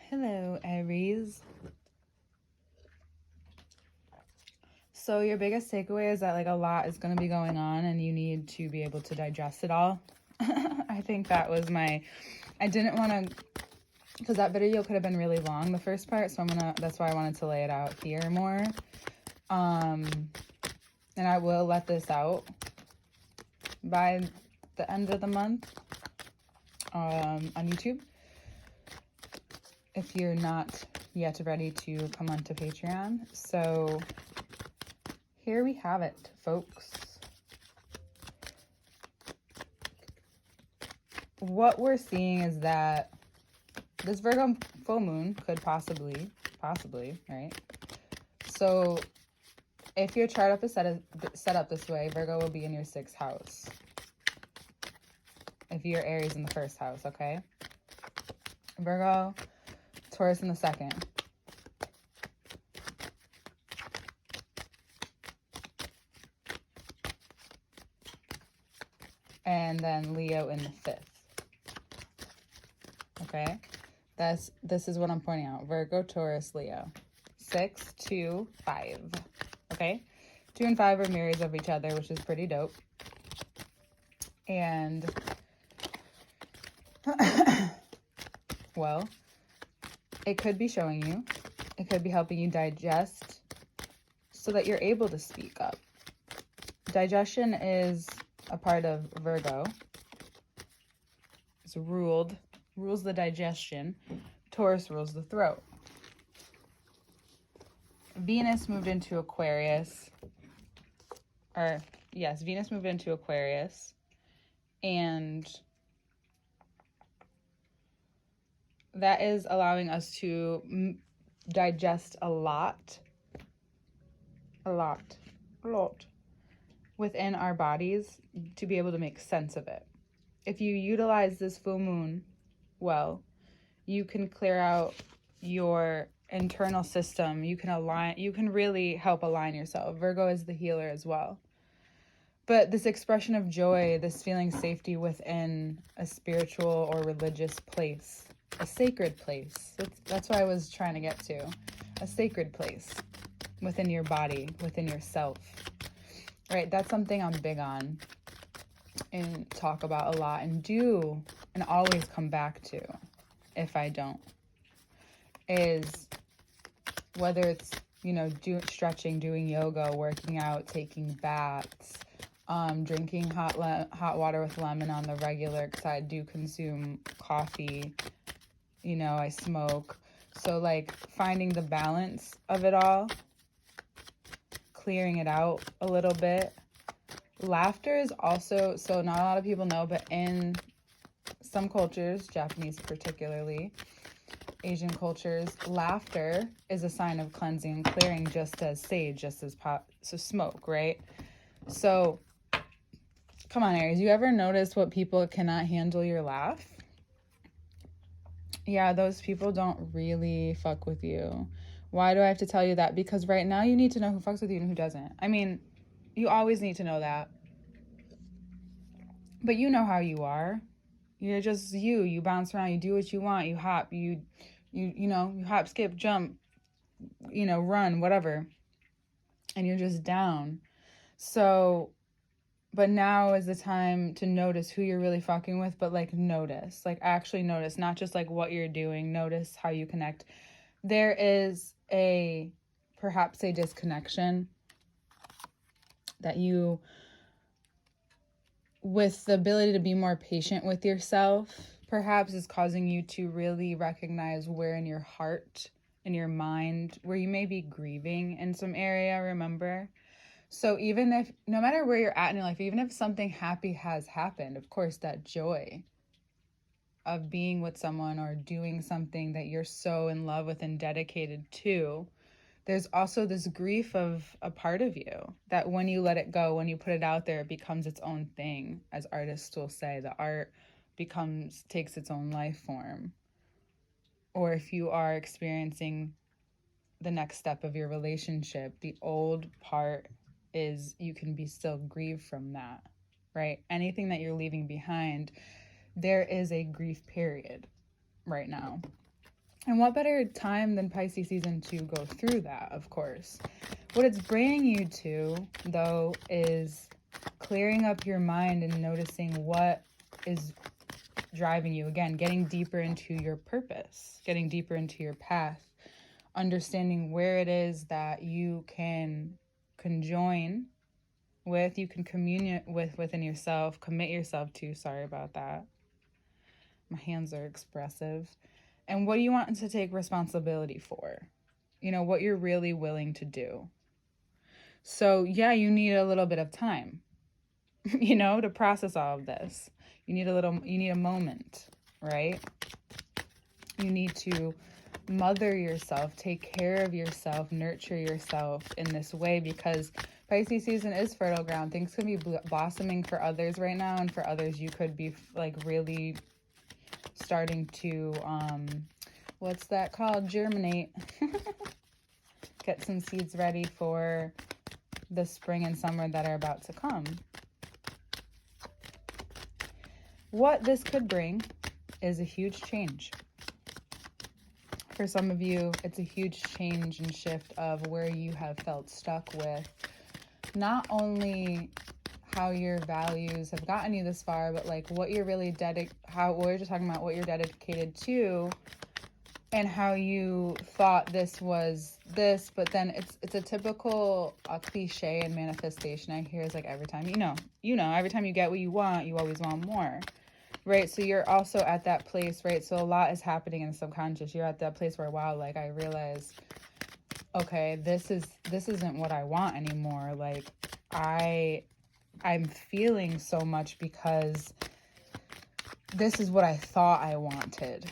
Hello, Aries. So your biggest takeaway is that like a lot is going to be going on and you need to be able to digest it all. I think that was I didn't want to, because that video could have been really long, the first part. So that's why I wanted to lay it out here more. And I will let this out by the end of the month on YouTube. If you're not yet ready to come onto Patreon. So here we have it, folks. What we're seeing is that this Virgo full moon could possibly, right? So if your chart up is set up this way, Virgo will be in your 6th house. If you're Aries in the 1st house, okay? Virgo, Taurus in the 2nd. And then Leo in the 5th. Okay? This is what I'm pointing out. Virgo, Taurus, Leo. 6, 2, 5. Okay? 2 and 5 are mirrors of each other, which is pretty dope. And well, it could be showing you. It could be helping you digest so that you're able to speak up. Digestion is a part of Virgo. It's rules the digestion. Taurus rules the throat. Venus moved into Aquarius. Venus moved into Aquarius. And that is allowing us to digest a lot within our bodies to be able to make sense of it. If you utilize this full moon well, you can clear out your internal system. You can really help align yourself. Virgo is the healer as well. But this expression of joy, this feeling safety within a spiritual or religious place, a sacred place. That's what I was trying to get to. A sacred place within your body, within yourself. Right? That's something I'm big on and talk about a lot and do and always come back to if I don't. Is whether it's, stretching, doing yoga, working out, taking baths, drinking hot water with lemon on the regular, because I do consume coffee, I smoke. So like finding the balance of it all, clearing it out a little bit. Laughter is also, so not a lot of people know, but in some cultures, Japanese particularly, Asian cultures, laughter is a sign of cleansing and clearing, just as sage, just as smoke, right? So come on, Aries, you ever notice what people cannot handle your laugh? Yeah, those people don't really fuck with you. Why do I have to tell you that? Because right now you need to know who fucks with you and who doesn't. I mean, you always need to know that. But you know how you are. You're just you. You bounce around. You do what you want. You hop. You hop, skip, jump, run, whatever. And you're just down. So, but now is the time to notice who you're really fucking with, but like notice, like actually notice, not just like what you're doing. Notice how you connect. There is perhaps a disconnection that you, with the ability to be more patient with yourself, perhaps is causing you to really recognize where in your heart, in your mind, where you may be grieving in some area, remember? So even if, no matter where you're at in your life, even if something happy has happened, of course, that joy of being with someone or doing something that you're so in love with and dedicated to, there's also this grief of a part of you that when you let it go, when you put it out there, it becomes its own thing. As artists will say, the art takes its own life form. Or if you are experiencing the next step of your relationship, the old part is you can be still grieved from that, right? Anything that you're leaving behind, there is a grief period right now. And what better time than Pisces season to go through that, of course. What it's bringing you to, though, is clearing up your mind and noticing what is driving you. Again, getting deeper into your purpose, getting deeper into your path, understanding where it is that you can conjoin with, you can commune with within yourself, commit yourself to. Sorry about that. My hands are expressive. And what do you want to take responsibility for? You know, what you're really willing to do. So, yeah, you need a little bit of time, you know, to process all of this. You need a moment, right? You need to mother yourself, take care of yourself, nurture yourself in this way, because Pisces season is fertile ground. Things could be blossoming for others right now, and for others you could be like really starting to what's that called, germinate. Get some seeds ready for the spring and summer that are about to come. What this could bring is a huge change. For some of you, it's a huge change and shift of where you have felt stuck with not only how your values have gotten you this far, but like what you're really we're just talking about what you're dedicated to, and how you thought this was this, but then it's a typical cliche and manifestation I hear is like every time every time you get what you want, you always want more. Right, so you're also at that place, right? So a lot is happening in the subconscious. You're at that place where, wow, like I realize, okay, this isn't what I want anymore. Like I'm feeling so much because this is what I thought I wanted,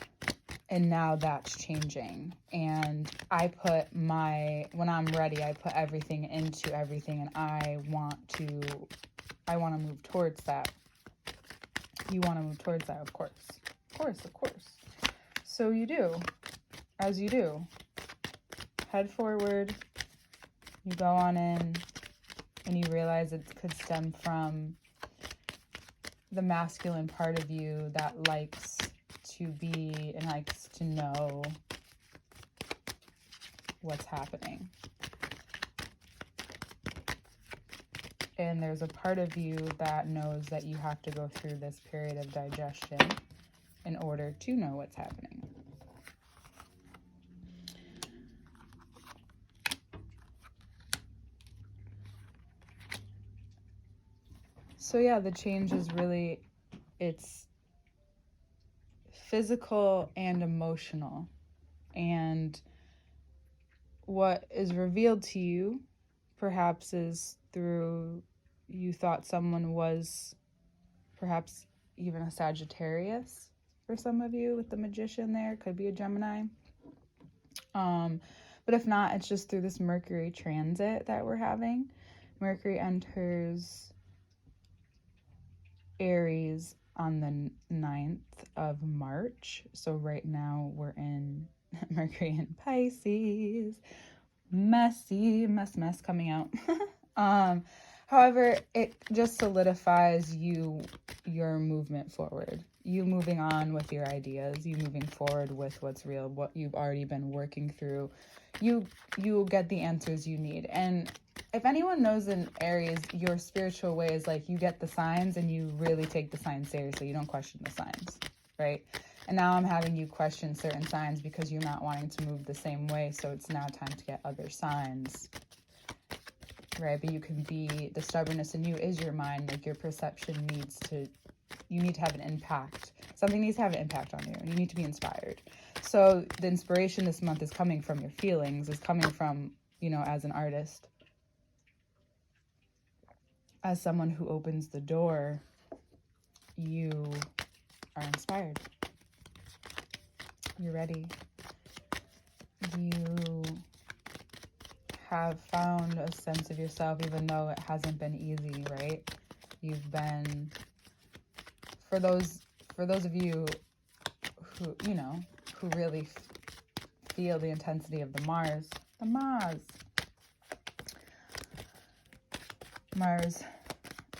and now that's changing. And when I'm ready, I put everything into everything, and I want to move towards that. You want to move towards that, of course. Of course. So you do. As you do. Head forward. You go on in. And you realize it could stem from the masculine part of you that likes to be and likes to know what's happening. And there's a part of you that knows that you have to go through this period of digestion in order to know what's happening. So yeah, the change is really, it's physical and emotional. And what is revealed to you perhaps is through, you thought someone was perhaps even a Sagittarius for some of you with the Magician there. Could be a Gemini. But if not, it's just through this Mercury transit that we're having. Mercury enters Aries on the 9th of March. So right now we're in Mercury in Pisces. Mess coming out. However, it just solidifies your movement forward. You moving on with your ideas, you moving forward with what's real, what you've already been working through. You get the answers you need. And if anyone knows in Aries, your spiritual way is like you get the signs and you really take the signs seriously. You don't question the signs, right? And now I'm having you question certain signs because you're not wanting to move the same way. So it's now time to get other signs, right? But the stubbornness in you is your mind. Like your perception you need to have an impact. Something needs to have an impact on you. You need to be inspired. So the inspiration this month is coming from your feelings, is coming from, as an artist, as someone who opens the door, you are inspired. You're ready. You have found a sense of yourself, even though it hasn't been easy, right? You've been, for those of you who, who really feel the intensity of the Mars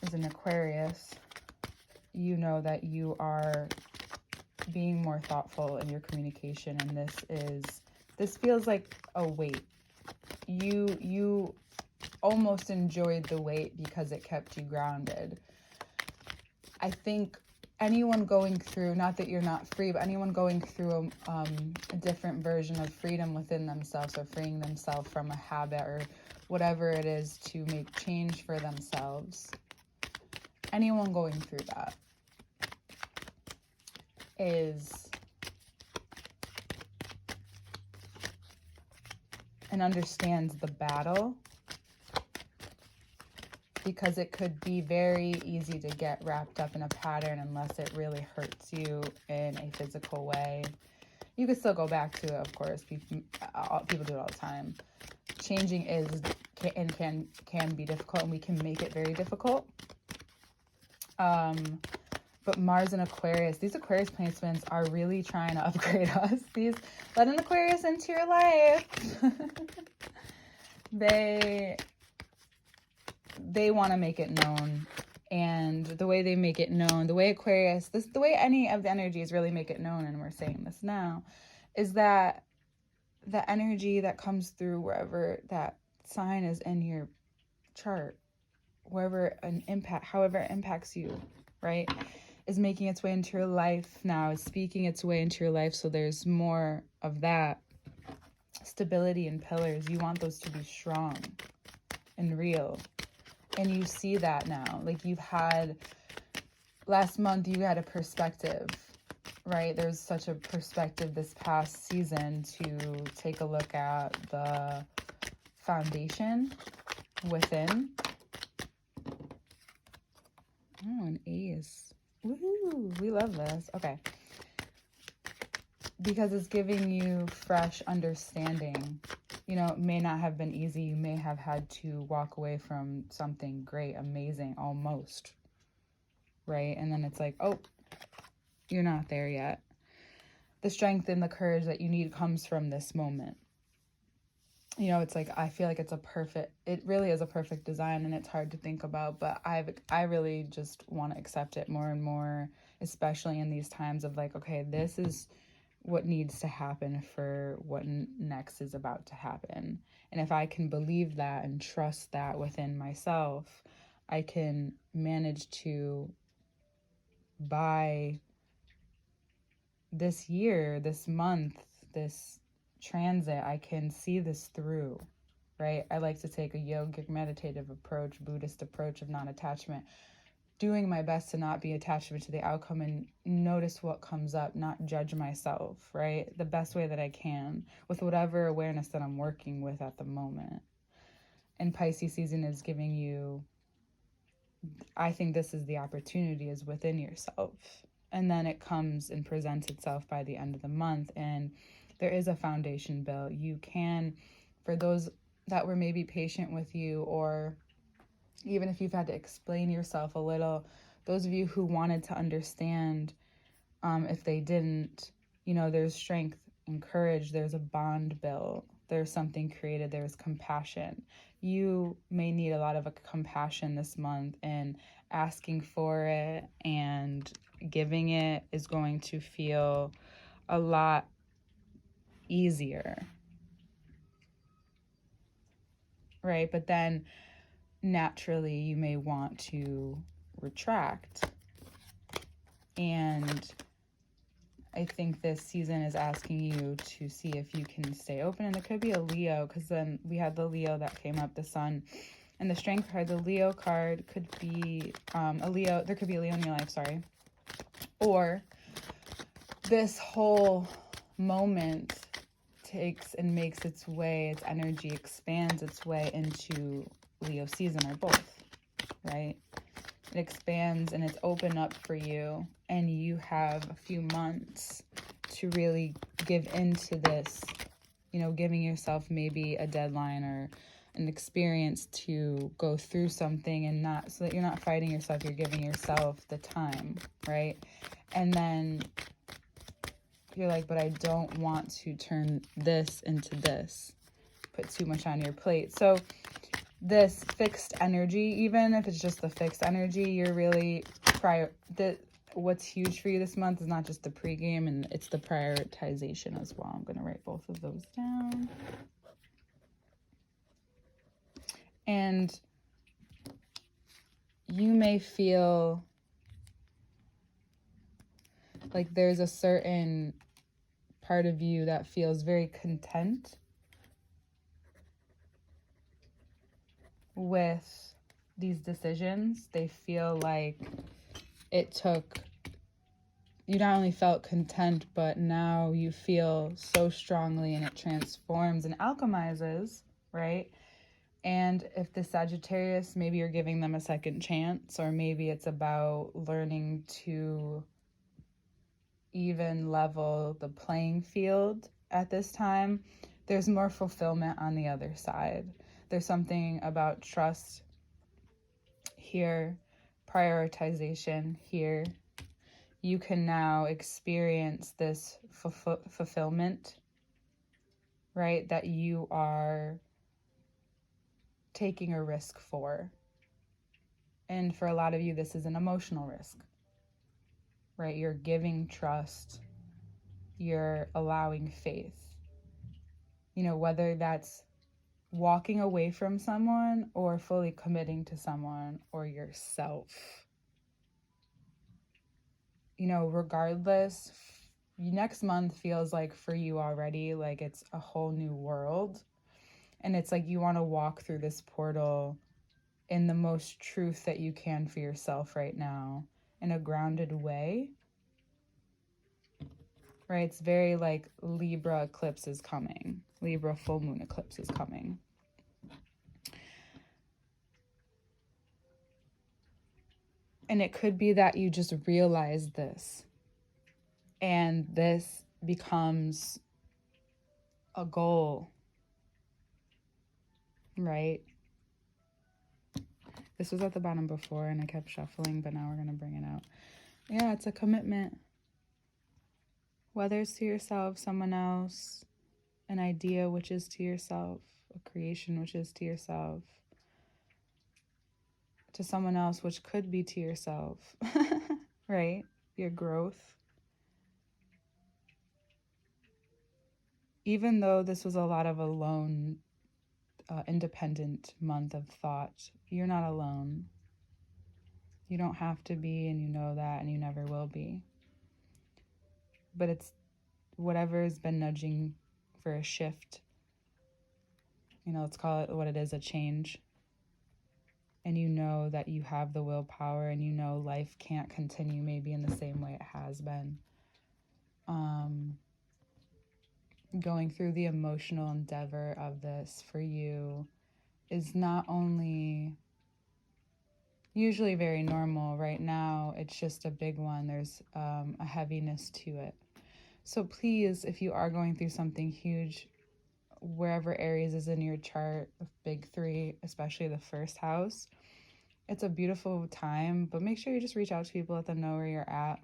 is in Aquarius. You know that you are being more thoughtful in your communication, and this feels like a weight. You almost enjoyed the weight because it kept you grounded. I think anyone going through, not that you're not free, but anyone going through a different version of freedom within themselves, or freeing themselves from a habit or whatever it is to make change for themselves, anyone going through that is and understands the battle, because it could be very easy to get wrapped up in a pattern unless it really hurts you in a physical way. You could still go back to it, of course. People do it all the time. Changing can be difficult, and we can make it very difficult. But Mars and Aquarius, these Aquarius placements are really trying to upgrade us. Let an Aquarius into your life. They want to make it known, and the way they make it known, the way Aquarius, the way any of the energies really make it known, and we're saying this now, is that the energy that comes through wherever that sign is in your chart, however it impacts you, right, is making its way into your life now, is speaking its way into your life. So there's more of that stability and pillars. You want those to be strong and real. And you see that now. Like, last month you had a perspective, right? There's such a perspective this past season to take a look at the foundation within. Oh, an ace. Woohoo! We love this. Okay. Because it's giving you fresh understanding. You know, it may not have been easy. You may have had to walk away from something great, amazing, almost, right? And then it's like, oh, you're not there yet. The strength and the courage that you need comes from this moment. You know, it's like, I feel like it really is a perfect design, and it's hard to think about, but I really just want to accept it more and more, especially in these times of like, okay, this is what needs to happen for what next is about to happen. And if I can believe that and trust that within myself, I can manage to, by this year, this month, this transit, I can see this through, right? I like to take a yogic meditative approach, Buddhist approach of non-attachment, doing my best to not be attached to the outcome and notice what comes up, not judge myself, right? The best way that I can with whatever awareness that I'm working with at the moment. And Pisces season is giving you, I think this is the opportunity, is within yourself. And then it comes and presents itself by the end of the month. And there is a foundation built. You can, for those that were maybe patient with you, or even if you've had to explain yourself a little, those of you who wanted to understand, if they didn't, you know, there's strength and courage. There's a bond built. There's something created. There's compassion. You may need a lot of compassion this month, and asking for it and giving it is going to feel a lot easier, right? But then naturally you may want to retract. And I think this season is asking you to see if you can stay open. And it could be a Leo, because then we had the Leo that came up, the Sun. And the Strength card, the Leo card, could be a Leo. There could be a Leo in your life, sorry. Or this whole moment takes and makes its way, its energy expands its way into Leo season, or both, right? It expands and it's open up for you, and you have a few months to really give into this, you know, giving yourself maybe a deadline or an experience to go through something, and not, so that you're not fighting yourself, you're giving yourself the time, right? And then you're like, but I don't want to turn this into this, put too much on your plate. So this fixed energy, even if it's just the fixed energy, you're really what's huge for you this month is not just the pregame, and it's the prioritization as well. I'm going to write both of those down. And you may feel like there's a certain part of you that feels very content with these decisions. They feel like it took, you not only felt content, but now you feel so strongly, and it transforms and alchemizes, right? And if the Sagittarius, maybe you're giving them a second chance, or maybe it's about learning to even level the playing field at this time. There's more fulfillment on the other side. There's something about trust here, prioritization here. You can now experience this fulfillment, right, that you are taking a risk for. And for a lot of you, this is an emotional risk, right? You're giving trust, you're allowing faith. You know, whether that's walking away from someone or fully committing to someone or yourself. You know, regardless, next month feels like for you already, like it's a whole new world. And it's like you want to walk through this portal in the most truth that you can for yourself right now, in a grounded way. Right? It's very like Libra eclipse is coming. Libra full moon eclipse is coming. And it could be that you just realize this, and this becomes a goal, right? This was at the bottom before and I kept shuffling, but now we're going to bring it out. Yeah, it's a commitment. Whether it's to yourself, someone else, an idea which is to yourself, a creation which is to yourself, to someone else which could be to yourself, right? Your growth. Even though this was a lot of alone, independent month of thought, you're not alone. You don't have to be, and you know that, and you never will be. But it's whatever has been nudging for a shift. You know, let's call it what it is, a change. And you know that you have the willpower, and you know life can't continue maybe in the same way it has been. Going through the emotional endeavor of this for you is not only usually very normal. Right now, it's just a big one. There's a heaviness to it. So please, if you are going through something huge, wherever Aries is in your chart, the big three, especially the first house, it's a beautiful time, but make sure you just reach out to people, let them know where you're at.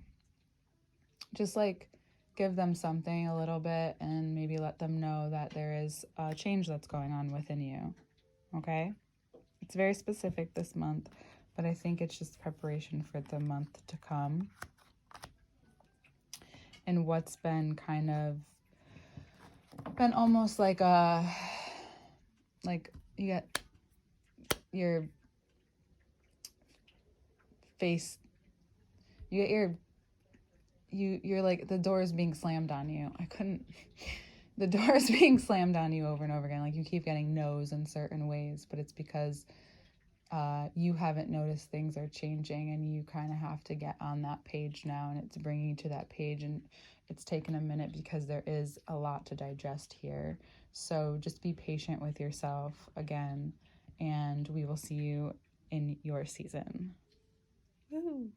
Just like give them something a little bit, and maybe let them know that there is a change that's going on within you, okay? It's very specific this month, but I think it's just preparation for the month to come. And what's been kind of been almost like you get your face, you're like the door is being slammed on you. The door is being slammed on you over and over again. Like you keep getting no's in certain ways, but it's because you haven't noticed things are changing, and you kind of have to get on that page now, and it's bringing you to that page, and it's taken a minute because there is a lot to digest here. So just be patient with yourself again, and we will see you in your season. Woo!